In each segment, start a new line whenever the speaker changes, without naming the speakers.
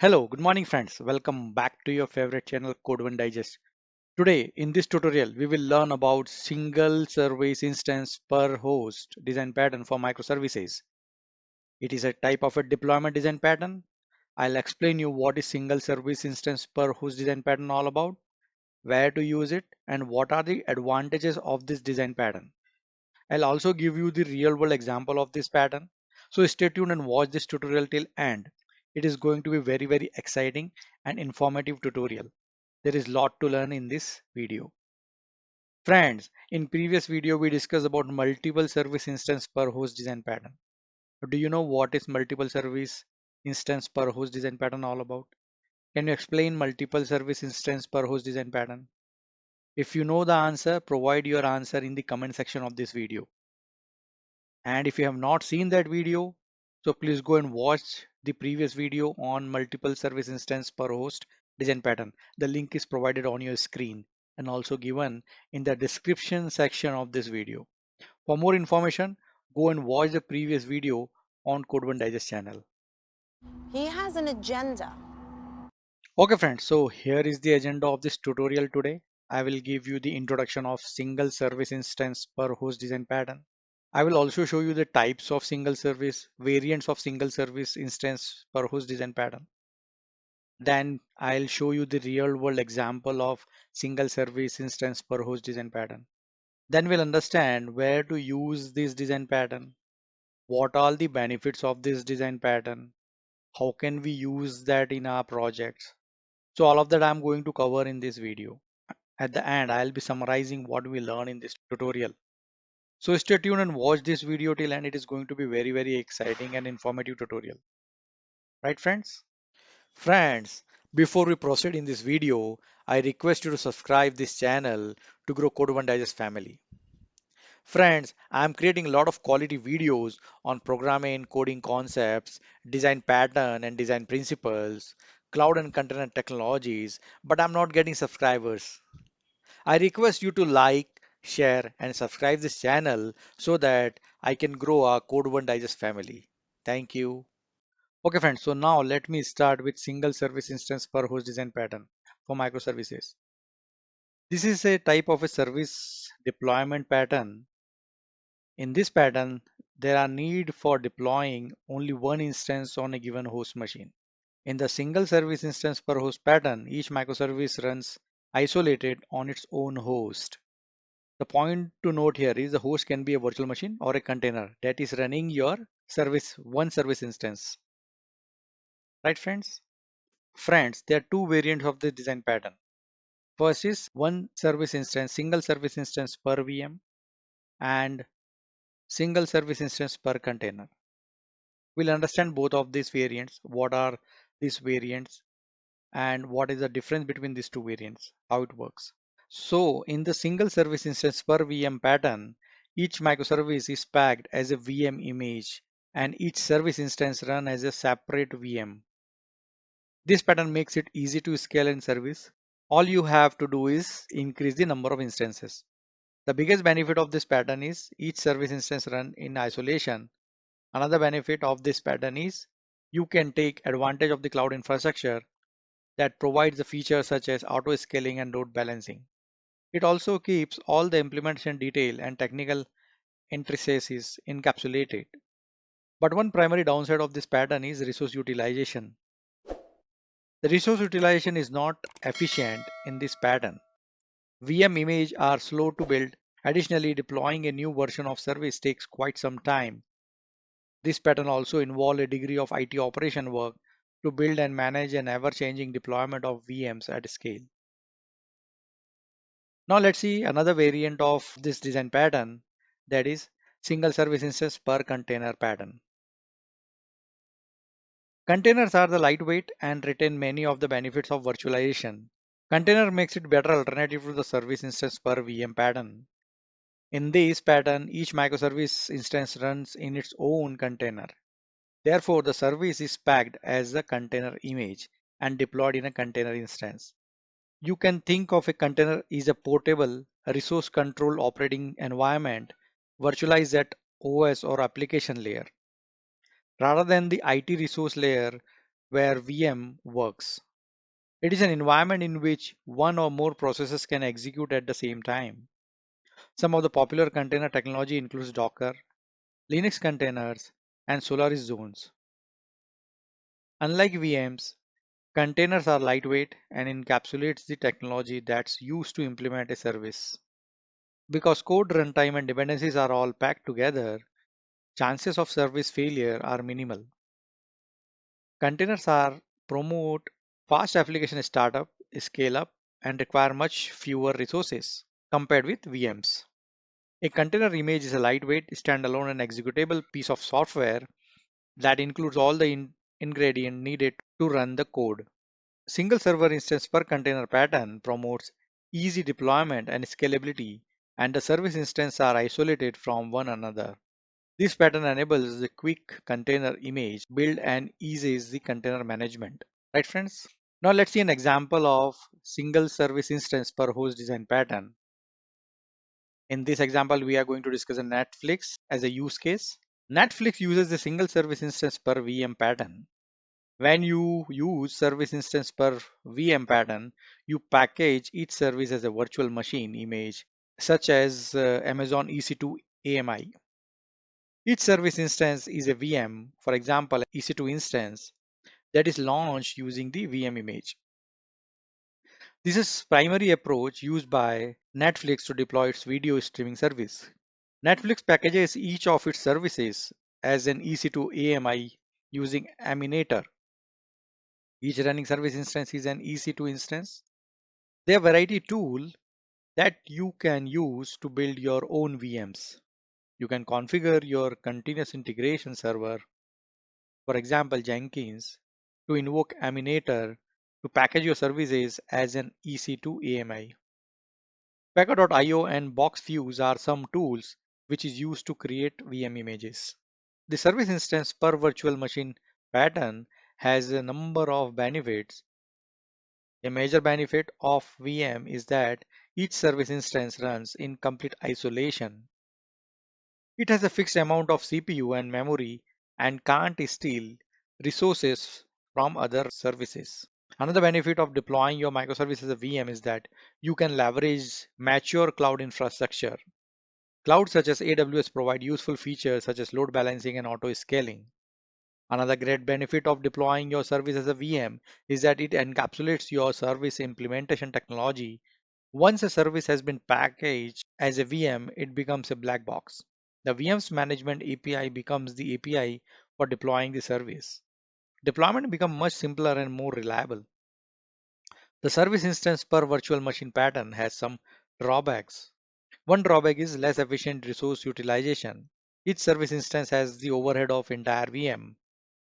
Hello, good morning friends. Welcome back to your favorite channel Code One Digest. Today in this tutorial we will learn about single service instance per host design pattern for microservices. It is a type of a deployment design pattern. I'll explain you what is single service instance per host design pattern all about, where to use it, and what are the advantages of this design pattern. I'll also give you the real world example of this pattern. So stay tuned and watch this tutorial till end. It is going to be very exciting and informative tutorial. There is lot to learn in this video. Friends, in previous video we discussed about multiple service instance per host design pattern. Do you know what is multiple service instance per host design pattern all about? Can you explain multiple service instance per host design pattern? If you know the answer, provide your answer in the comment section of this video. And if you have not seen that video, so please go and watch the previous video on multiple service instance per host design pattern. The link is provided on your screen and also given in the description section of this video. For more information, go and watch the previous video on Code One Digest channel.
He has an agenda.
Okay friends, so here is the agenda of this tutorial today. I will give you the introduction of single service instance per host design pattern. I will also show you the types of single service, variants of single service instance per host design pattern. Then I'll show you the real world example of single service instance per host design pattern. Then we'll understand where to use this design pattern, what are the benefits of this design pattern, how can we use that in our projects. So all of that I'm going to cover in this video. At the end, I'll be summarizing what we learned in this tutorial. So stay tuned and watch this video till end. It is going to be very exciting and informative tutorial. Right friends? Friends, before we proceed in this video, I request you to subscribe this channel to grow Code One Digest family. Friends, I am creating a lot of quality videos on programming, coding concepts, design pattern and design principles, cloud and container technologies, but I'm not getting subscribers. I request you to like, share and subscribe this channel so that I can grow our Code One Digest family. Thank you. Okay friends, so now let me start with single service instance per host design pattern for microservices. This is a type of a service deployment pattern. In this pattern, there are need for deploying only one instance on a given host machine. In the single service instance per host pattern, each microservice runs isolated on its own host. The point to note here is the host can be a virtual machine or a container that is running your one service instance. Right friends? Friends, there are two variants of this design pattern. First is one service instance, single service instance per VM and single service instance per container. We'll understand both of these variants. What are these variants and what is the difference between these two variants, how it works. So in the single service instance per VM pattern, each microservice is packed as a VM image and each service instance run as a separate VM. This pattern makes it easy to scale and service. All you have to do is increase the number of instances. The biggest benefit of this pattern is each service instance run in isolation. Another benefit of this pattern is you can take advantage of the cloud infrastructure that provides the features such as auto scaling and load balancing. It also keeps all the implementation detail and technical intricacies encapsulated. But one primary downside of this pattern is resource utilization. The resource utilization is not efficient in this pattern. VM images are slow to build. Additionally, deploying a new version of service takes quite some time. This pattern also involves a degree of IT operation work to build and manage an ever-changing deployment of VMs at scale. Now let's see another variant of this design pattern, that is single service instance per container pattern. Containers are the lightweight and retain many of the benefits of virtualization. Container makes it better alternative to the service instance per VM pattern. In this pattern, each microservice instance runs in its own container. Therefore, the service is packed as a container image and deployed in a container instance. You can think of a container as a portable, resource controlled operating environment virtualized at OS or application layer. Rather than the IT resource layer, where VM works. It is an environment in which one or more processes can execute at the same time. Some of the popular container technology includes Docker, Linux containers, and Solaris zones. Unlike VMs, containers are lightweight and encapsulates the technology that's used to implement a service. Because code runtime and dependencies are all packed together, chances of service failure are minimal. Containers are promote fast application startup, scale up, and require much fewer resources compared with VMs. A container image is a lightweight, standalone, and executable piece of software that includes all the ingredients needed to run the code. Single server instance per container pattern promotes easy deployment and scalability, and the service instances are isolated from one another. This pattern enables the quick container image build and eases the container management. Right, friends? Now let's see an example of single service instance per host design pattern. In this example, we are going to discuss a Netflix as a use case. Netflix uses the single service instance per VM pattern. When you use service instance per VM pattern, you package each service as a virtual machine image, such as Amazon EC2 AMI. Each service instance is a VM, for example, EC2 instance that is launched using the VM image. This is primary approach used by Netflix to deploy its video streaming service. Netflix packages each of its services as an EC2 AMI using Aminator. Each running service instance is an EC2 instance. They are variety tool that you can use to build your own VMs. You can configure your continuous integration server, for example Jenkins, to invoke Aminator to package your services as an EC2 AMI. Packer.io and BoxFuse are some tools which is used to create VM images. The service instance per virtual machine pattern has a number of benefits. A major benefit of VM is that each service instance runs in complete isolation. It has a fixed amount of CPU and memory and can't steal resources from other services. Another benefit of deploying your microservice as a VM is that you can leverage mature cloud infrastructure. Clouds such as AWS provide useful features such as load balancing and auto scaling. Another great benefit of deploying your service as a VM is that it encapsulates your service implementation technology. Once a service has been packaged as a VM, it becomes a black box. The VM's management API becomes the API for deploying the service. Deployment becomes much simpler and more reliable. The service instance per virtual machine pattern has some drawbacks. One drawback is less efficient resource utilization. Each service instance has the overhead of entire VM,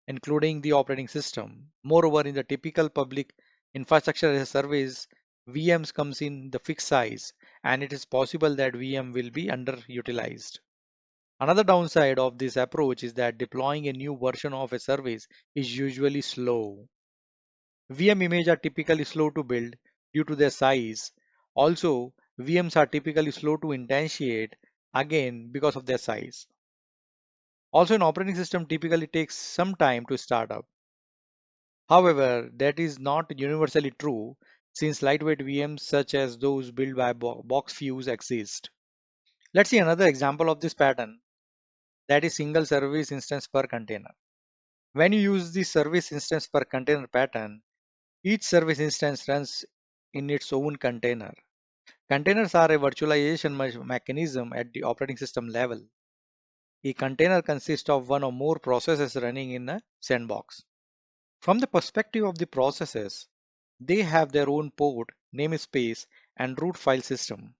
including the operating system. Moreover, in the typical public infrastructure as a service, VMs comes in the fixed size, and it is possible that VM will be underutilized. Another downside of this approach is that deploying a new version of a service is usually slow. VM images are typically slow to build due to their size. Also, VMs are typically slow to instantiate again because of their size. Also, an operating system typically takes some time to start up. However, that is not universally true since lightweight VMs such as those built by BoxFuse exist. Let's see another example of this pattern, that is single service instance per container. When you use the service instance per container pattern, each service instance runs in its own container. Containers are a virtualization mechanism at the operating system level. A container consists of one or more processes running in a sandbox. From the perspective of the processes, they have their own port, namespace, and root file system.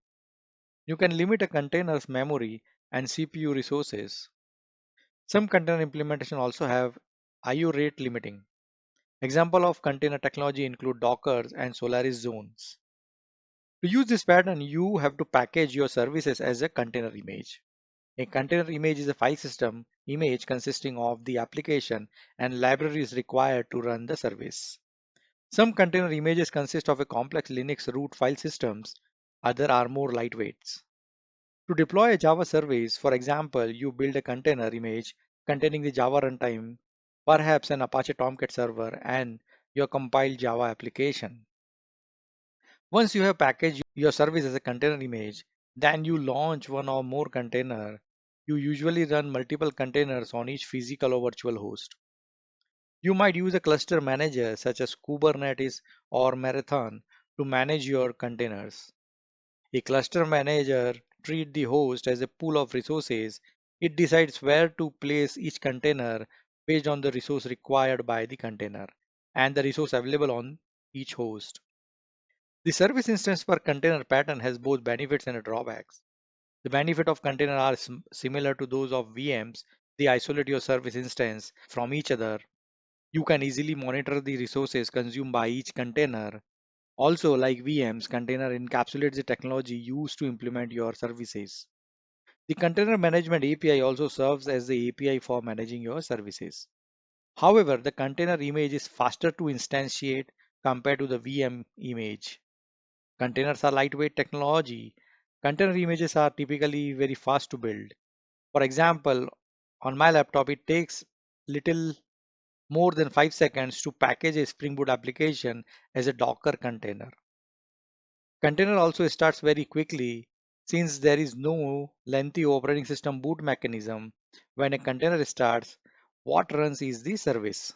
You can limit a container's memory and CPU resources. Some container implementation also have IO rate limiting. Example of container technology include Docker and Solaris zones. To use this pattern, you have to package your services as a container image. A container image is a file system image consisting of the application and libraries required to run the service. Some container images consist of a complex Linux root file systems, others are more lightweights. To deploy a Java service, for example, you build a container image containing the Java runtime perhaps an Apache Tomcat server, and your compiled Java application. Once you have packaged your service as a container image, then you launch one or more container. You usually run multiple containers on each physical or virtual host. You might use a cluster manager such as Kubernetes or Marathon to manage your containers. A cluster manager treats the host as a pool of resources. It decides where to place each container based on the resource required by the container and the resource available on each host. The service instance per container pattern has both benefits and drawbacks. The benefit of container are similar to those of VMs. They isolate your service instance from each other. You can easily monitor the resources consumed by each container. Also, like VMs, container encapsulates the technology used to implement your services. The container management API also serves as the API for managing your services. However, the container image is faster to instantiate compared to the VM image. Containers are lightweight technology. Container images are typically very fast to build. For example, on my laptop, it takes little more than 5 seconds to package a Spring Boot application as a Docker container. Container also starts very quickly since there is no lengthy operating system boot mechanism. When a container starts, what runs is the service.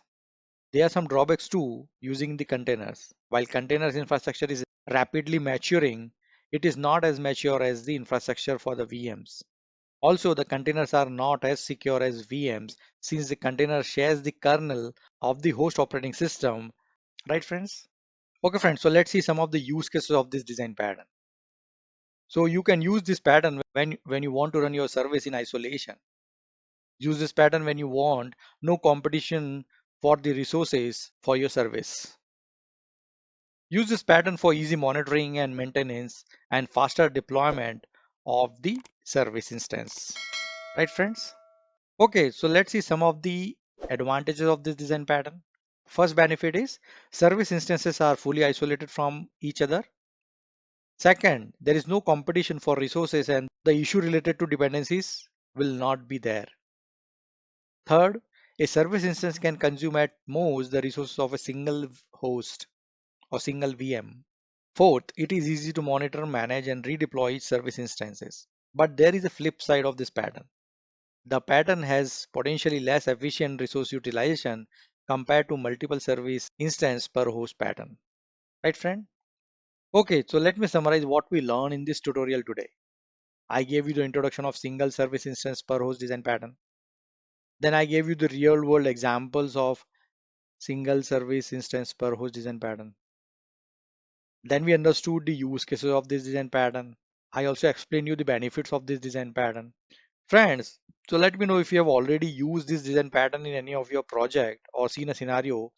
There are some drawbacks too using the containers. While containers infrastructure is rapidly maturing, it is not as mature as the infrastructure for the VMs. Also, the containers are not as secure as VMs since the container shares the kernel of the host operating system. Right, friends? Okay, friends, so let's see some of the use cases of this design pattern. So you can use this pattern when you want to run your service in isolation. Use this pattern when you want no competition for the resources for your service. Use this pattern for easy monitoring and maintenance and faster deployment of the service instance. Right, friends? Okay, so let's see some of the advantages of this design pattern. First benefit is service instances are fully isolated from each other. Second, there is no competition for resources and the issue related to dependencies will not be there. Third, a service instance can consume at most the resources of a single host or single VM. Fourth, it is easy to monitor, manage, and redeploy each service instances. But there is a flip side of this pattern. The pattern has potentially less efficient resource utilization compared to multiple service instance per host pattern. Right, friend? Okay, so let me summarize what we learned in this tutorial today. I gave you the introduction of single service instance per host design pattern. Then I gave you the real world examples of single service instance per host design pattern. Then we understood the use cases of this design pattern. I also explained you the benefits of this design pattern. Friends, so let me know if you have already used this design pattern in any of your project or seen a scenario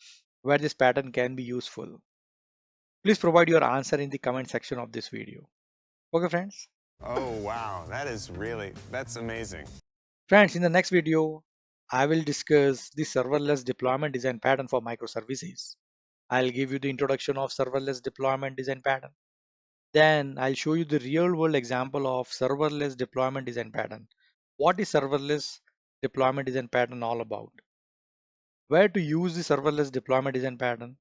where this pattern can be useful. Please provide your answer in the comment section of this video. Okay, friends?
Oh, wow. That's amazing.
Friends, in the next video, I will discuss the serverless deployment design pattern for microservices. I'll give you the introduction of serverless deployment design pattern. Then I'll show you the real world example of serverless deployment design pattern. What is serverless deployment design pattern all about? Where to use the serverless deployment design pattern?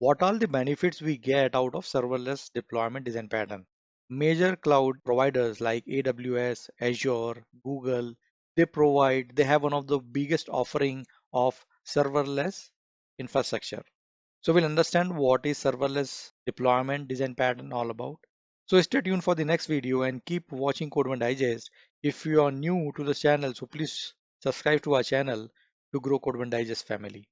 What are the benefits we get out of serverless deployment design pattern? Major cloud providers like AWS, Azure, Google, they have one of the biggest offering of serverless infrastructure. So we'll understand what is serverless deployment design pattern all about. So stay tuned for the next video and keep watching Code One Digest. If you are new to the channel, so please subscribe to our channel to grow Code One Digest family.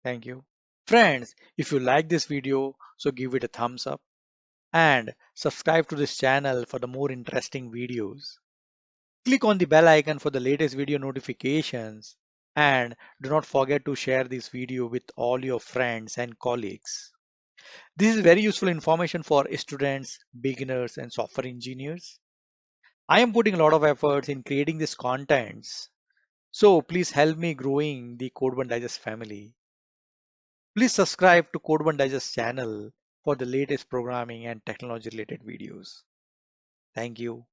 Thank you. Friends, if you like this video, so give it a thumbs up and subscribe to this channel for the more interesting videos. Click on the bell icon for the latest video notifications and do not forget to share this video with all your friends and colleagues. This is very useful information for students, beginners and software engineers. I am putting a lot of efforts in creating these contents. So please help me growing the Code One Digest family. Please subscribe to Code One Digest channel for the latest programming and technology related videos. Thank you.